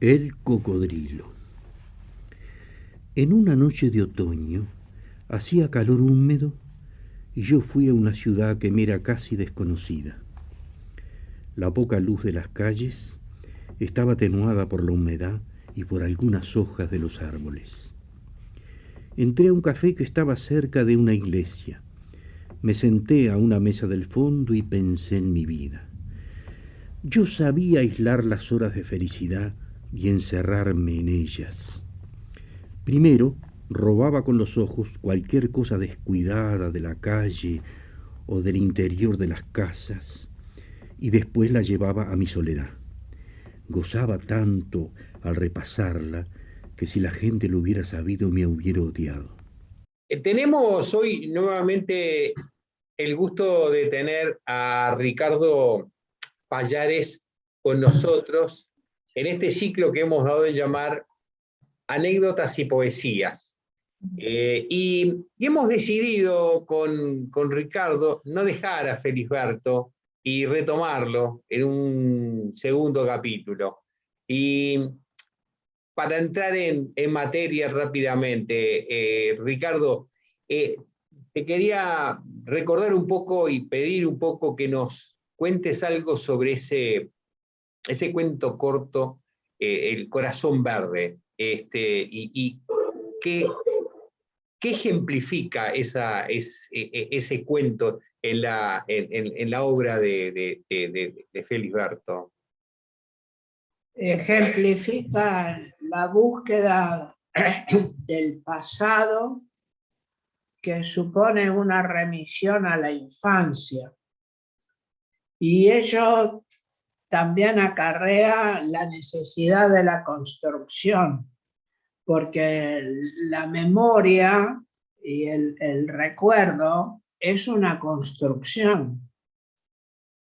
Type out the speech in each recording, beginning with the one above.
El cocodrilo. En una noche de otoño hacía calor húmedo y yo fui a una ciudad que me era casi desconocida. La poca luz de las calles estaba atenuada por la humedad y por algunas hojas de los árboles. Entré a un café que estaba cerca de una iglesia. Me senté a una mesa del fondo y pensé en mi vida. Yo sabía aislar las horas de felicidad y encerrarme en ellas. Primero, robaba con los ojos cualquier cosa descuidada de la calle o del interior de las casas y después la llevaba a mi soledad. Gozaba tanto al repasarla que si la gente lo hubiera sabido me hubiera odiado. Tenemos hoy nuevamente el gusto de tener a Ricardo Pallares con nosotros en este ciclo que hemos dado de llamar Anécdotas y Poesías. Y hemos decidido con Ricardo no dejar a Felisberto y retomarlo en un segundo capítulo. Y para entrar en materia rápidamente, Ricardo, eh, te quería recordar un poco y pedir un poco que nos cuentes algo sobre ese cuento corto, El corazón verde, y qué ejemplifica ese cuento en la obra de Felisberto. Ejemplifica la búsqueda del pasado que supone una remisión a la infancia. Y ello también acarrea la necesidad de la construcción, porque la memoria y el recuerdo es una construcción.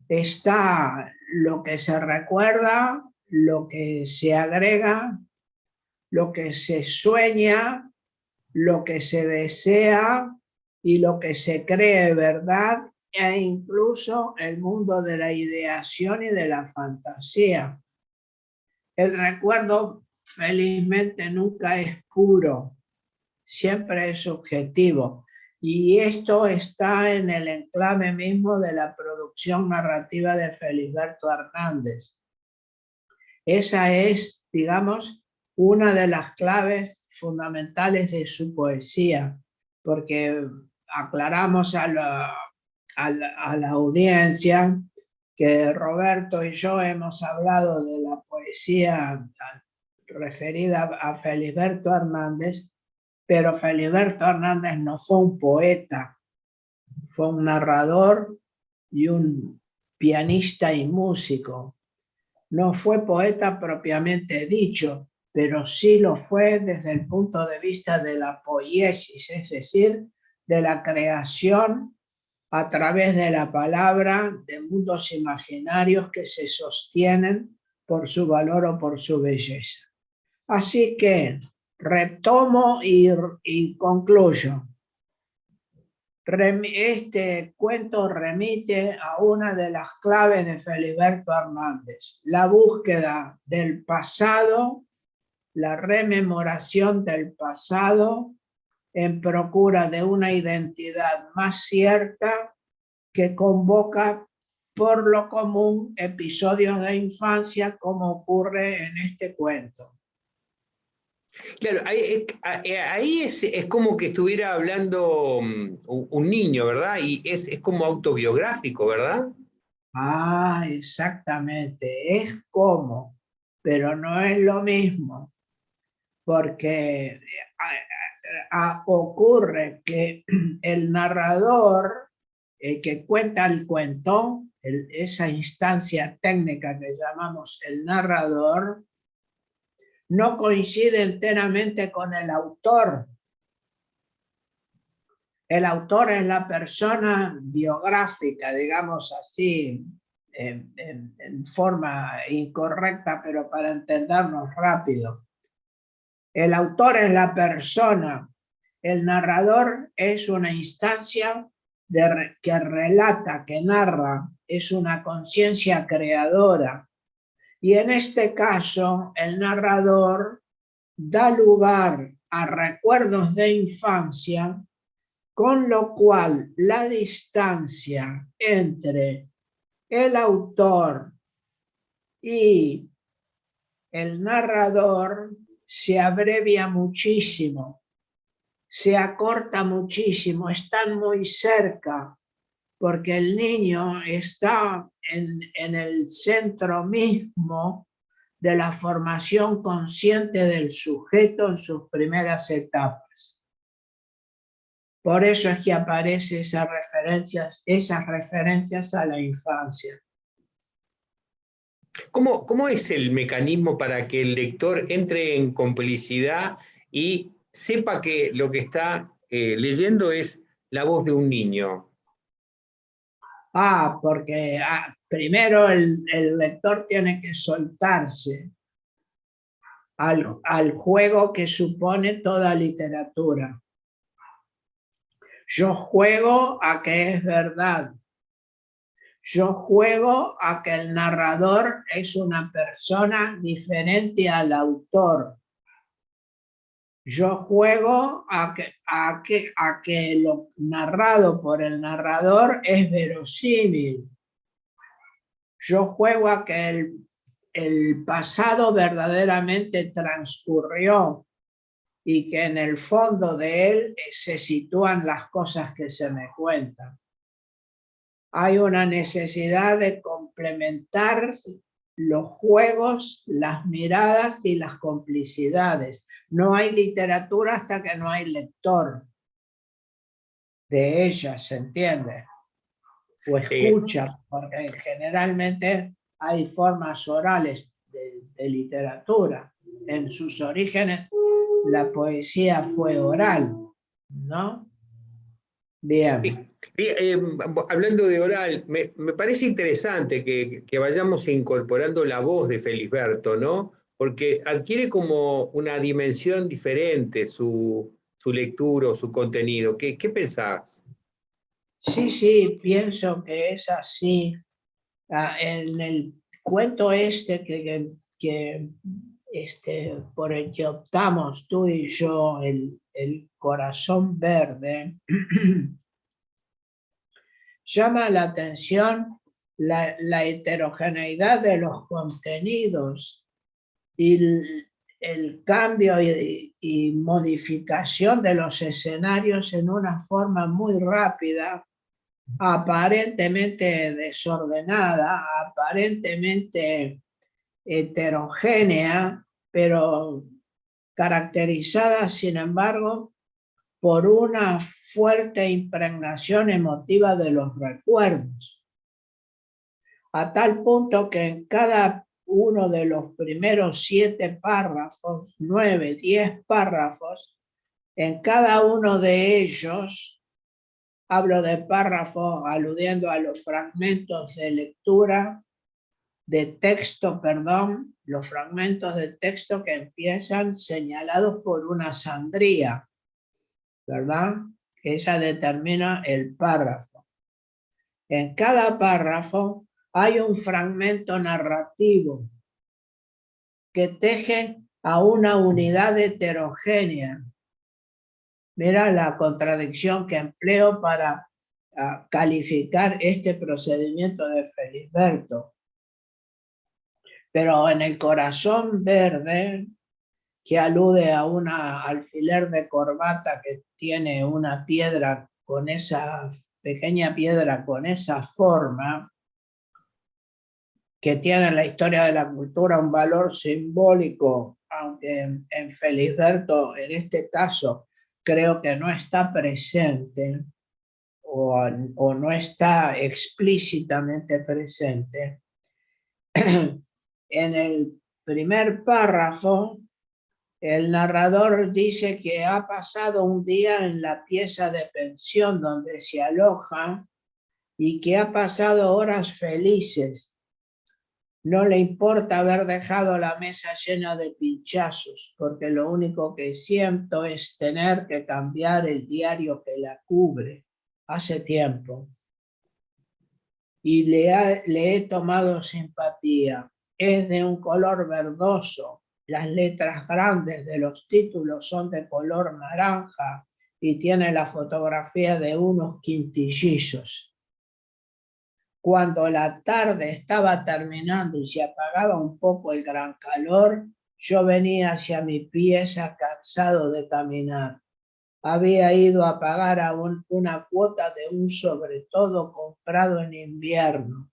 Está lo que se recuerda, lo que se agrega, lo que se sueña, lo que se desea y lo que se cree verdad, e incluso el mundo de la ideación y de la fantasía. El recuerdo, felizmente, nunca es puro, siempre es subjetivo. Y esto está en el enclave mismo de la producción narrativa de Felisberto Hernández. Esa es, digamos, una de las claves fundamentales de su poesía, porque aclaramos a la audiencia que Roberto y yo hemos hablado de la poesía referida a Felisberto Hernández, pero Felisberto Hernández no fue un poeta, fue un narrador y un pianista y músico. No fue poeta propiamente dicho, pero sí lo fue desde el punto de vista de la poiesis, es decir, de la creación a través de la palabra de mundos imaginarios que se sostienen por su valor o por su belleza. Así que retomo y concluyo. Este cuento remite a una de las claves de Felisberto Hernández, la búsqueda del pasado, la rememoración del pasado en procura de una identidad más cierta que convoca por lo común episodios de infancia como ocurre en este cuento. Claro, ahí es como que estuviera hablando un niño, ¿verdad? Y es como autobiográfico, ¿verdad? Ah, exactamente, es como, pero no es lo mismo, porque ocurre que el narrador, el que cuenta el cuento, esa instancia técnica que llamamos el narrador, no coincide enteramente con el autor. El autor es la persona biográfica, digamos así, en forma incorrecta, pero para entendernos rápido. El autor es la persona, el narrador es una instancia que relata, que narra, es una conciencia creadora. Y en este caso, el narrador da lugar a recuerdos de infancia, con lo cual la distancia entre el autor y el narrador se abrevia muchísimo, se acorta muchísimo, están muy cerca, porque el niño está en el centro mismo de la formación consciente del sujeto en sus primeras etapas. Por eso es que aparecen esas referencias a la infancia. ¿Cómo es el mecanismo para que el lector entre en complicidad y sepa que lo que está leyendo es la voz de un niño? Porque primero el lector tiene que soltarse al juego que supone toda literatura. Yo juego a que es verdad. Yo juego a que el narrador es una persona diferente al autor. Yo juego a que lo narrado por el narrador es verosímil. Yo juego a que el pasado verdaderamente transcurrió y que en el fondo de él se sitúan las cosas que se me cuentan. Hay una necesidad de complementar los juegos, las miradas y las complicidades. No hay literatura hasta que no hay lector de ella, ¿se entiende? O escucha, porque generalmente hay formas orales de literatura. En sus orígenes la poesía fue oral, ¿no? Bien. Hablando de oral, me parece interesante que vayamos incorporando la voz de Felisberto, ¿no? Porque adquiere como una dimensión diferente su lectura o su contenido. ¿Qué pensás? Sí, pienso que es así. En el cuento por el que optamos tú y yo, el corazón verde, llama la atención la heterogeneidad de los contenidos y el cambio y modificación de los escenarios en una forma muy rápida, aparentemente desordenada, aparentemente heterogénea, pero caracterizada, sin embargo, por una fuerte impregnación emotiva de los recuerdos, a tal punto que en cada uno de los primeros 7 párrafos, 9, 10 párrafos, en cada uno de ellos, hablo de párrafos aludiendo a los fragmentos de lectura, de texto, perdón, los fragmentos de texto que empiezan señalados por una sandría, ¿verdad? Que ella determina el párrafo. En cada párrafo hay un fragmento narrativo que teje a una unidad heterogénea. Mira la contradicción que empleo para calificar este procedimiento de Felisberto. Pero en el corazón verde, que alude a una alfiler de corbata que tiene una piedra con esa pequeña piedra con esa forma, que tiene en la historia de la cultura un valor simbólico, aunque en Felisberto, en este caso, creo que no está presente o no está explícitamente presente. En el primer párrafo, el narrador dice que ha pasado un día en la pieza de pensión donde se aloja y que ha pasado horas felices. No le importa haber dejado la mesa llena de pinchazos, porque lo único que siento es tener que cambiar el diario que la cubre. Hace tiempo. Y le he tomado simpatía. es de un color verdoso. Las letras grandes de los títulos son de color naranja y tiene la fotografía de unos quintillizos. Cuando la tarde estaba terminando y se apagaba un poco el gran calor, yo venía hacia mi pieza cansado de caminar. Había ido a pagar una cuota de un sobretodo comprado en invierno.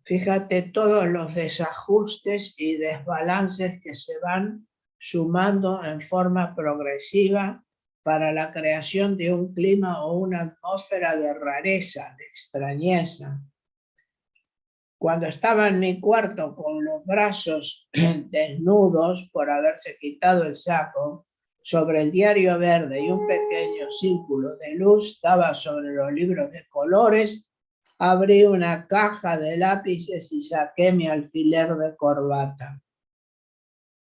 Fíjate todos los desajustes y desbalances que se van sumando en forma progresiva para la creación de un clima o una atmósfera de rareza, de extrañeza. Cuando estaba en mi cuarto con los brazos desnudos por haberse quitado el saco, sobre el diario verde y un pequeño círculo de luz daba sobre los libros de colores, abrí una caja de lápices y saqué mi alfiler de corbata.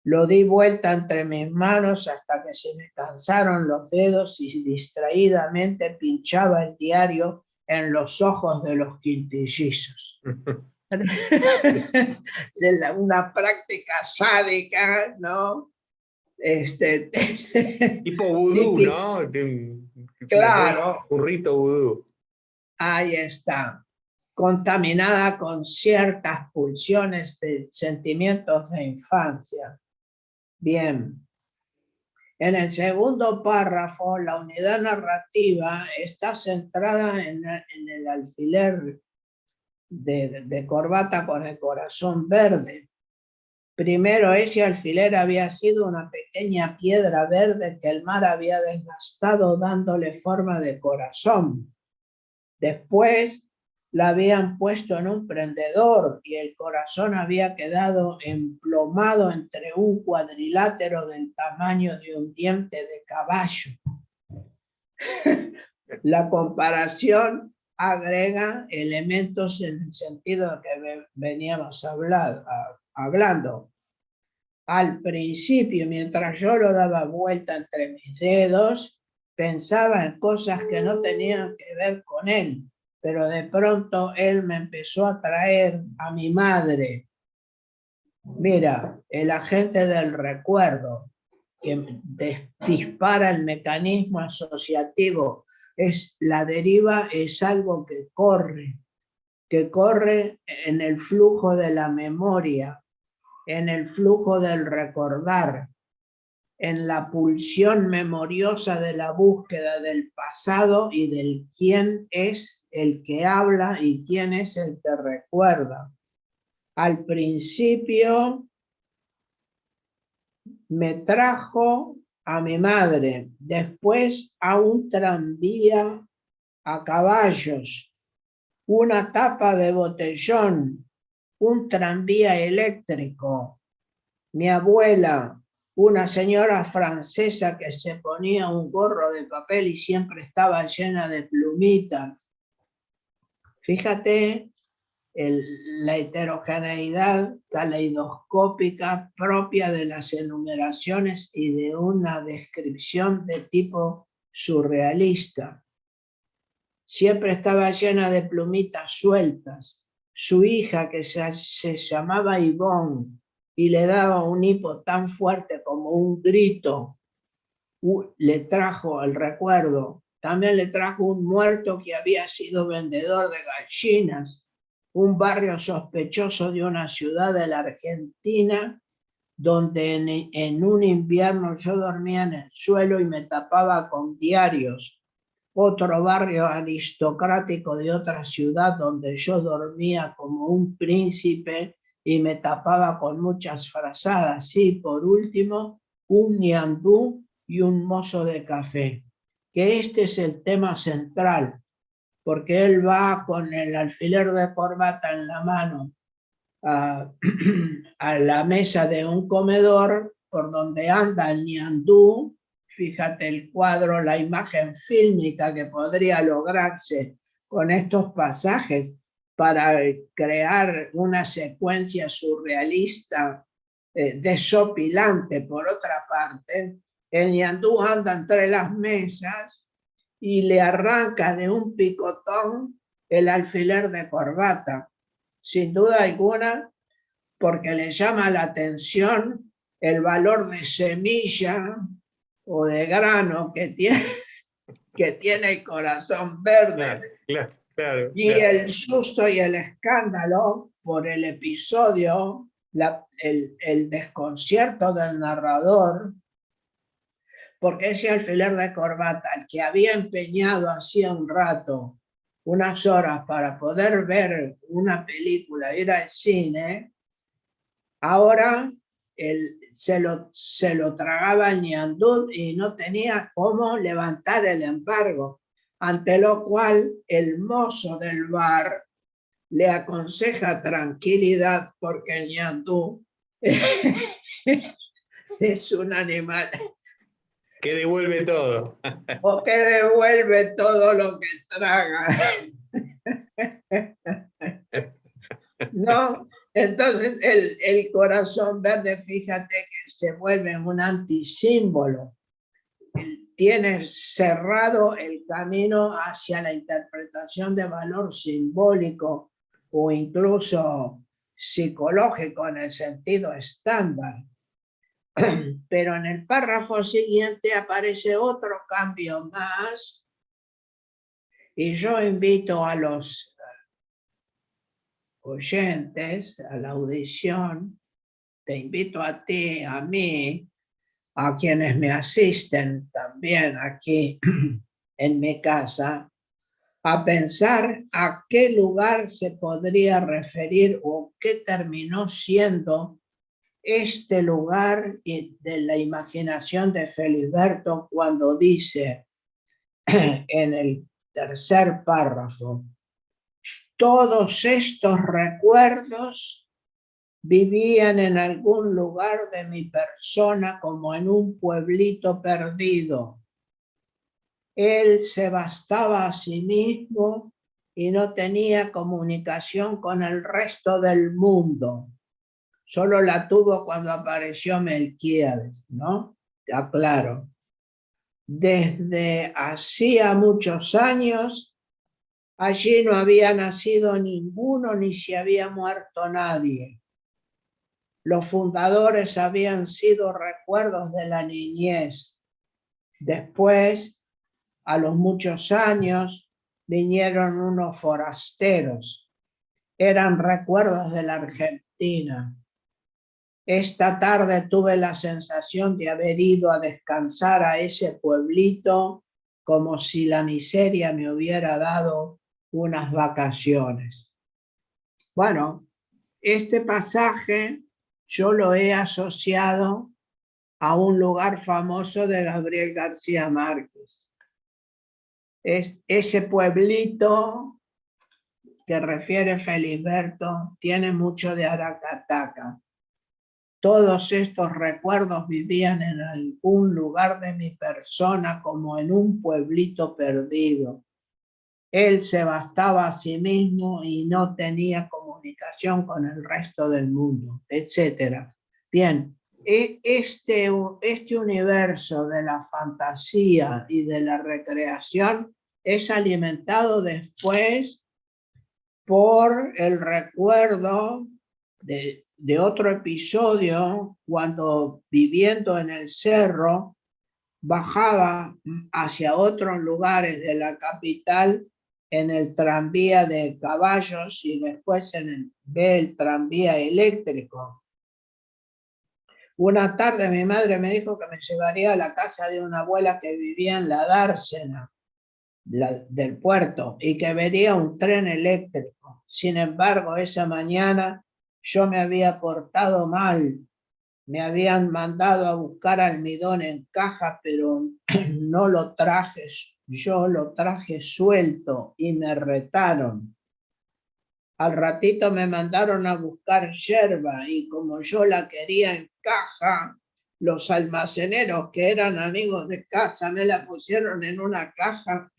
Lo di vuelta entre mis manos hasta que se me cansaron los dedos y distraídamente pinchaba el diario en los ojos de los quintillizos. Una práctica sádica, ¿no? Tipo vudú, ¿no? Claro. Un rito vudú. Ahí está. Contaminada con ciertas pulsiones de sentimientos de infancia. Bien. En el segundo párrafo, la unidad narrativa está centrada en el alfiler de corbata con el corazón verde. Primero, ese alfiler había sido una pequeña piedra verde que el mar había desgastado dándole forma de corazón. Después la habían puesto en un prendedor y el corazón había quedado emplomado entre un cuadrilátero del tamaño de un diente de caballo. La comparación agrega elementos en el sentido que veníamos hablando. Al principio, mientras yo lo daba vuelta entre mis dedos, pensaba en cosas que no tenían que ver con él, pero de pronto él me empezó a traer a mi madre. Mira, el agente del recuerdo que dispara el mecanismo asociativo. La deriva es algo que corre en el flujo de la memoria, en el flujo del recordar, en la pulsión memoriosa de la búsqueda del pasado y del quién es el que habla y quién es el que recuerda. Al principio me trajo a mi madre, después a un tranvía a caballos, una tapa de botellón, un tranvía eléctrico, mi abuela, una señora francesa que se ponía un gorro de papel y siempre estaba llena de plumitas. Fíjate la heterogeneidad caleidoscópica propia de las enumeraciones y de una descripción de tipo surrealista. Siempre estaba llena de plumitas sueltas. Su hija, que se llamaba Yvonne, y le daba un hipo tan fuerte como un grito, le trajo el recuerdo. También le trajo un muerto que había sido vendedor de gallinas, un barrio sospechoso de una ciudad de la Argentina, donde en un invierno yo dormía en el suelo y me tapaba con diarios. Otro barrio aristocrático de otra ciudad donde yo dormía como un príncipe y me tapaba con muchas frazadas. Y por último, un ñandú y un mozo de café. Que este es el tema central, porque él va con el alfiler de corbata en la mano a la mesa de un comedor por donde anda el ñandú. Fíjate el cuadro, la imagen fílmica que podría lograrse con estos pasajes para crear una secuencia surrealista desopilante. Por otra parte, el ñandú anda entre las mesas y le arranca de un picotón el alfiler de corbata. Sin duda alguna, porque le llama la atención el valor de semilla o de grano que tiene el corazón verde. Claro. Y el susto y el escándalo por el episodio, el desconcierto del narrador, porque ese alfiler de corbata, el que había empeñado hacía un rato, unas horas para poder ver una película, ir al cine, ahora se lo tragaba el ñandú y no tenía cómo levantar el embargo, ante lo cual el mozo del bar le aconseja tranquilidad porque el ñandú es un animal que devuelve todo. o que devuelve todo lo que traga. ¿No? Entonces el corazón verde, fíjate que se vuelve un antisímbolo. Tiene cerrado el camino hacia la interpretación de valor simbólico o incluso psicológico en el sentido estándar. Pero en el párrafo siguiente aparece otro cambio más y yo invito a los oyentes, a la audición, te invito a ti, a mí, a quienes me asisten también aquí en mi casa, a pensar a qué lugar se podría referir o qué terminó siendo este lugar de la imaginación de Feliberto cuando dice en el tercer párrafo: todos estos recuerdos vivían en algún lugar de mi persona como en un pueblito perdido. Él se bastaba a sí mismo y no tenía comunicación con el resto del mundo. Solo la tuvo cuando apareció Melquíades, ¿no? Aclaro. Desde hacía muchos años, allí no había nacido ninguno ni se había muerto nadie. Los fundadores habían sido recuerdos de la niñez. Después, a los muchos años, vinieron unos forasteros. Eran recuerdos de la Argentina. Esta tarde tuve la sensación de haber ido a descansar a ese pueblito como si la miseria me hubiera dado unas vacaciones. Bueno, este pasaje yo lo he asociado a un lugar famoso de Gabriel García Márquez. Ese pueblito que refiere Feliberto tiene mucho de Aracataca. Todos estos recuerdos vivían en algún lugar de mi persona como en un pueblito perdido. Él se bastaba a sí mismo y no tenía comunicación con el resto del mundo, etc. Bien, este universo de la fantasía y de la recreación es alimentado después por el recuerdo de otro episodio cuando, viviendo en el cerro, bajaba hacia otros lugares de la capital en el tranvía de caballos y después ve el tranvía eléctrico. Una tarde mi madre me dijo que me llevaría a la casa de una abuela que vivía en la dársena del puerto y que vería un tren eléctrico. Sin embargo, esa mañana yo me había portado mal. Me habían mandado a buscar almidón en caja, pero no lo traje, yo lo traje suelto y me retaron. Al ratito me mandaron a buscar yerba y como yo la quería en caja, los almaceneros que eran amigos de casa me la pusieron en una caja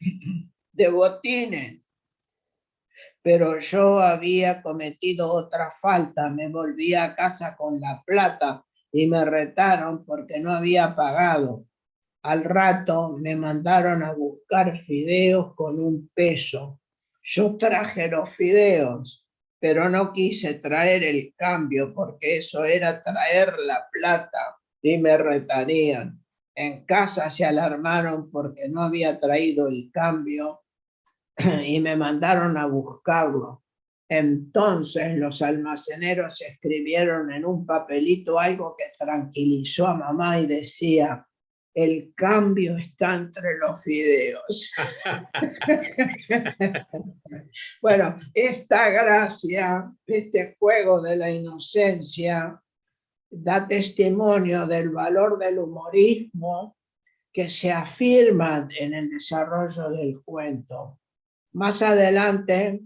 de botines. Pero yo había cometido otra falta, me volví a casa con la plata y me retaron porque no había pagado. Al rato me mandaron a buscar fideos con 1 peso. Yo traje los fideos, pero no quise traer el cambio porque eso era traer la plata y me retarían. En casa se alarmaron porque no había traído el cambio y me mandaron a buscarlo. Entonces los almaceneros escribieron en un papelito algo que tranquilizó a mamá y decía: el cambio está entre los fideos. Bueno, esta gracia, este juego de la inocencia, da testimonio del valor del humorismo que se afirman en el desarrollo del cuento. Más adelante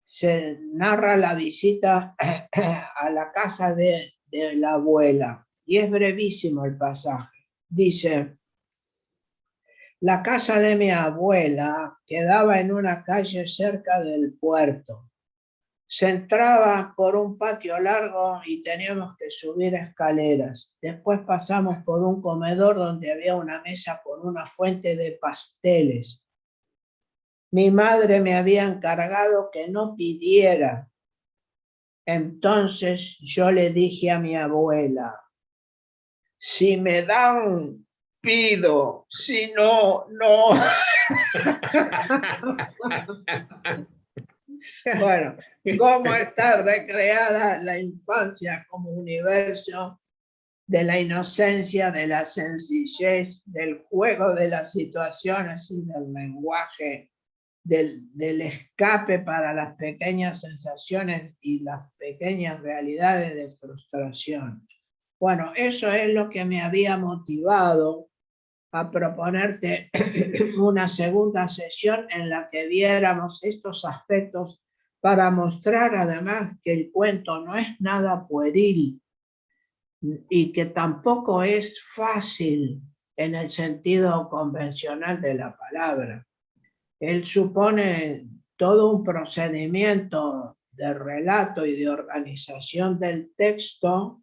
se narra la visita a la casa de la abuela, y es brevísimo el pasaje. Dice: la casa de mi abuela quedaba en una calle cerca del puerto. Se entraba por un patio largo y teníamos que subir escaleras. Después pasamos por un comedor donde había una mesa con una fuente de pasteles. Mi madre me había encargado que no pidiera. Entonces yo le dije a mi abuela: si me dan, pido, si no, no. Bueno, ¿cómo está recreada la infancia como universo de la inocencia, de la sencillez, del juego de las situaciones y del lenguaje, del escape para las pequeñas sensaciones y las pequeñas realidades de frustración? Bueno, eso es lo que me había motivado a proponerte una segunda sesión en la que viéramos estos aspectos, para mostrar además que el cuento no es nada pueril y que tampoco es fácil en el sentido convencional de la palabra. Él supone todo un procedimiento de relato y de organización del texto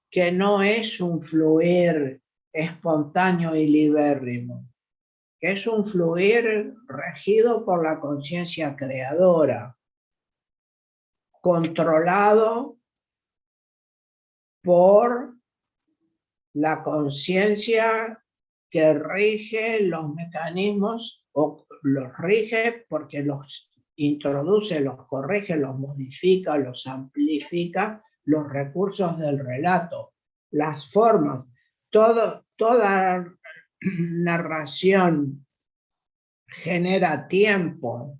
que no es un fluir espontáneo y libérrimo, que es un fluir regido por la conciencia creadora, controlado por la conciencia que rige los mecanismos, o los rige porque los introduce, los corrige, los modifica, los amplifica, los recursos del relato, las formas, toda narración genera tiempo,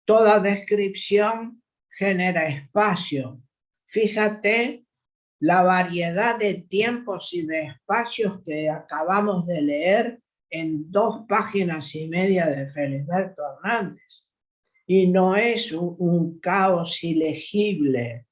toda descripción genera espacio. Fíjate la variedad de tiempos y de espacios que acabamos de leer en 2 páginas y media de Felisberto Hernández. Y no es un caos ilegible,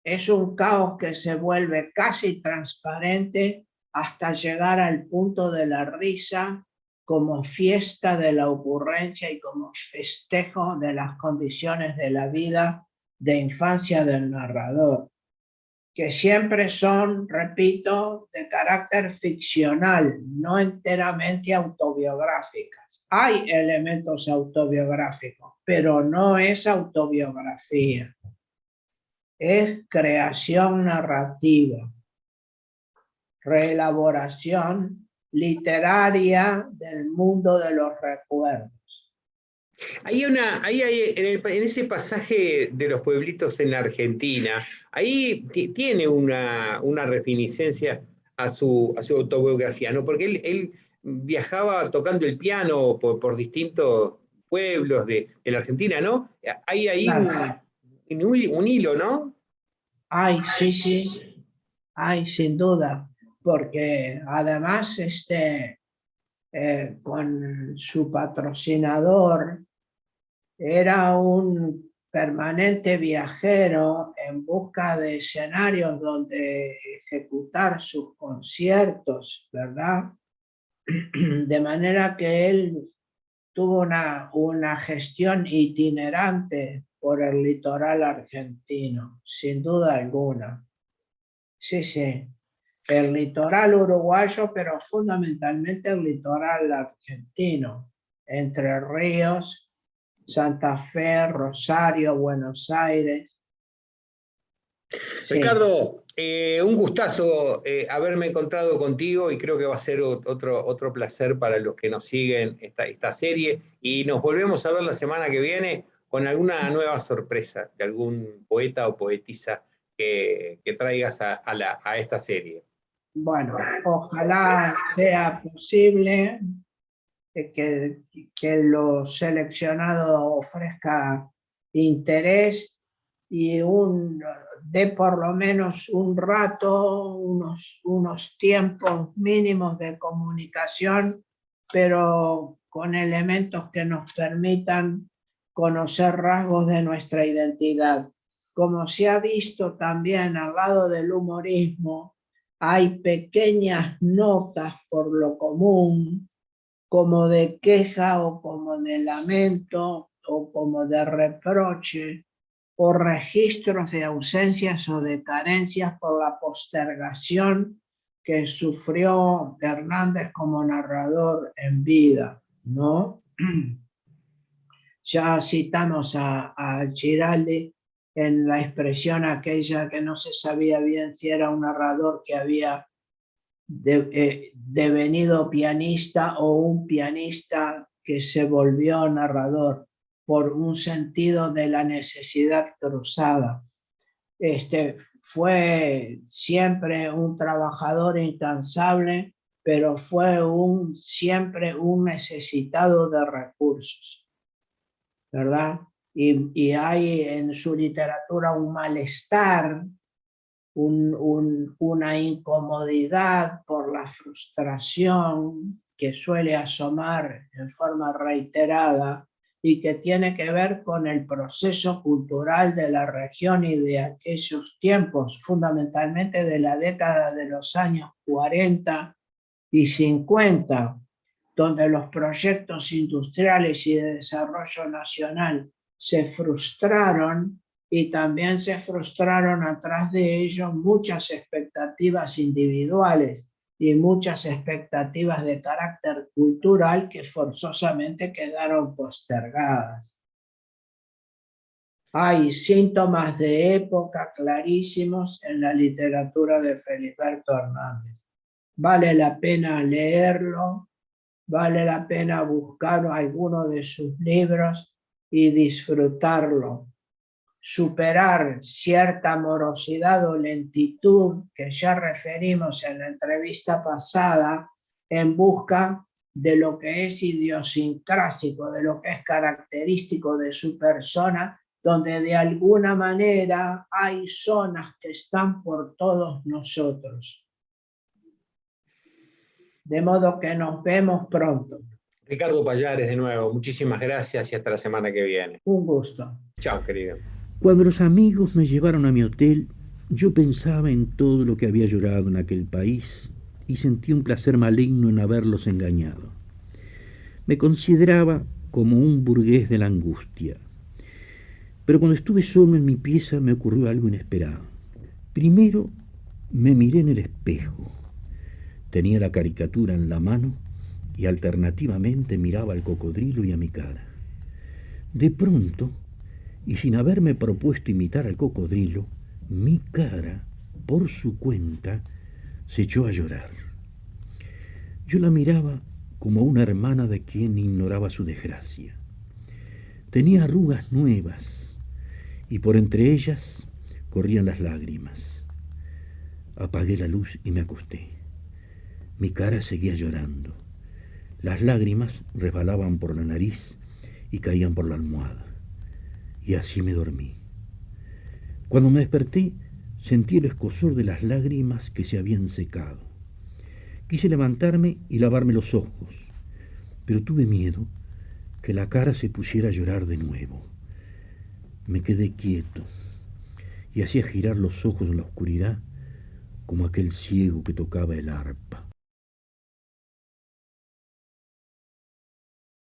es un caos que se vuelve casi transparente hasta llegar al punto de la risa, como fiesta de la ocurrencia y como festejo de las condiciones de la vida de infancia del narrador, que siempre son, repito, de carácter ficcional, no enteramente autobiográficas. Hay elementos autobiográficos, pero no es autobiografía, es creación narrativa, reelaboración literaria del mundo de los recuerdos. Hay en ese pasaje de los pueblitos en Argentina, ahí tiene una reminiscencia a su autobiografía, ¿no? Porque él viajaba tocando el piano por distintos pueblos de la Argentina, ¿no? Hay ahí Claro. un hilo, ¿no? Ay, sí, sí, ay, sin duda, porque además con su patrocinador era un permanente viajero en busca de escenarios donde ejecutar sus conciertos, ¿verdad? De manera que él tuvo una gestión itinerante por el litoral argentino, sin duda alguna. Sí, sí. El litoral uruguayo, pero fundamentalmente el litoral argentino, Entre Ríos, Santa Fe, Rosario, Buenos Aires. Sí. Ricardo, un gustazo haberme encontrado contigo y creo que va a ser otro placer para los que nos siguen esta serie. Y nos volvemos a ver la semana que viene con alguna nueva sorpresa de algún poeta o poetisa que traigas a esta serie. Bueno, ojalá sea posible que lo seleccionado ofrezca interés y de por lo menos un rato, unos tiempos mínimos de comunicación, pero con elementos que nos permitan conocer rasgos de nuestra identidad. Como se ha visto también al lado del humorismo, hay pequeñas notas por lo común, como de queja o como de lamento o como de reproche, o registros de ausencias o de carencias por la postergación que sufrió Hernández como narrador en vida, ¿no? Ya citamos a Giraldi en la expresión aquella que no se sabía bien si era un narrador que había devenido pianista o un pianista que se volvió narrador por un sentido de la necesidad cruzada. Fue siempre un trabajador incansable, pero fue siempre un necesitado de recursos, ¿verdad? Y hay en su literatura un malestar, una incomodidad por la frustración que suele asomar en forma reiterada y que tiene que ver con el proceso cultural de la región y de aquellos tiempos, fundamentalmente de la década de los años 40 y 50, donde los proyectos industriales y de desarrollo nacional se frustraron y también se frustraron atrás de ellos muchas expectativas individuales y muchas expectativas de carácter cultural que forzosamente quedaron postergadas. Hay síntomas de época clarísimos en la literatura de Felisberto Hernández. Vale la pena leerlo, vale la pena buscar alguno de sus libros y disfrutarlo. Superar cierta morosidad o lentitud que ya referimos en la entrevista pasada en busca de lo que es idiosincrásico, de lo que es característico de su persona, donde de alguna manera hay zonas que están por todos nosotros. De modo que nos vemos pronto. Ricardo Pallares, de nuevo, muchísimas gracias y hasta la semana que viene. Un gusto. Chao, querido. Cuando los amigos me llevaron a mi hotel, yo pensaba en todo lo que había llorado en aquel país y sentí un placer maligno en haberlos engañado. Me consideraba como un burgués de la angustia. Pero cuando estuve solo en mi pieza me ocurrió algo inesperado. Primero me miré en el espejo. Tenía la caricatura en la mano y alternativamente miraba al cocodrilo y a mi cara. De pronto, y sin haberme propuesto imitar al cocodrilo, mi cara, por su cuenta, se echó a llorar. Yo la miraba como una hermana de quien ignoraba su desgracia. Tenía arrugas nuevas y por entre ellas corrían las lágrimas. Apagué la luz y me acosté. Mi cara seguía llorando. Las lágrimas resbalaban por la nariz y caían por la almohada. Y así me dormí. Cuando me desperté, sentí el escozor de las lágrimas que se habían secado. Quise levantarme y lavarme los ojos, pero tuve miedo que la cara se pusiera a llorar de nuevo. Me quedé quieto y hacía girar los ojos en la oscuridad como aquel ciego que tocaba el arpa.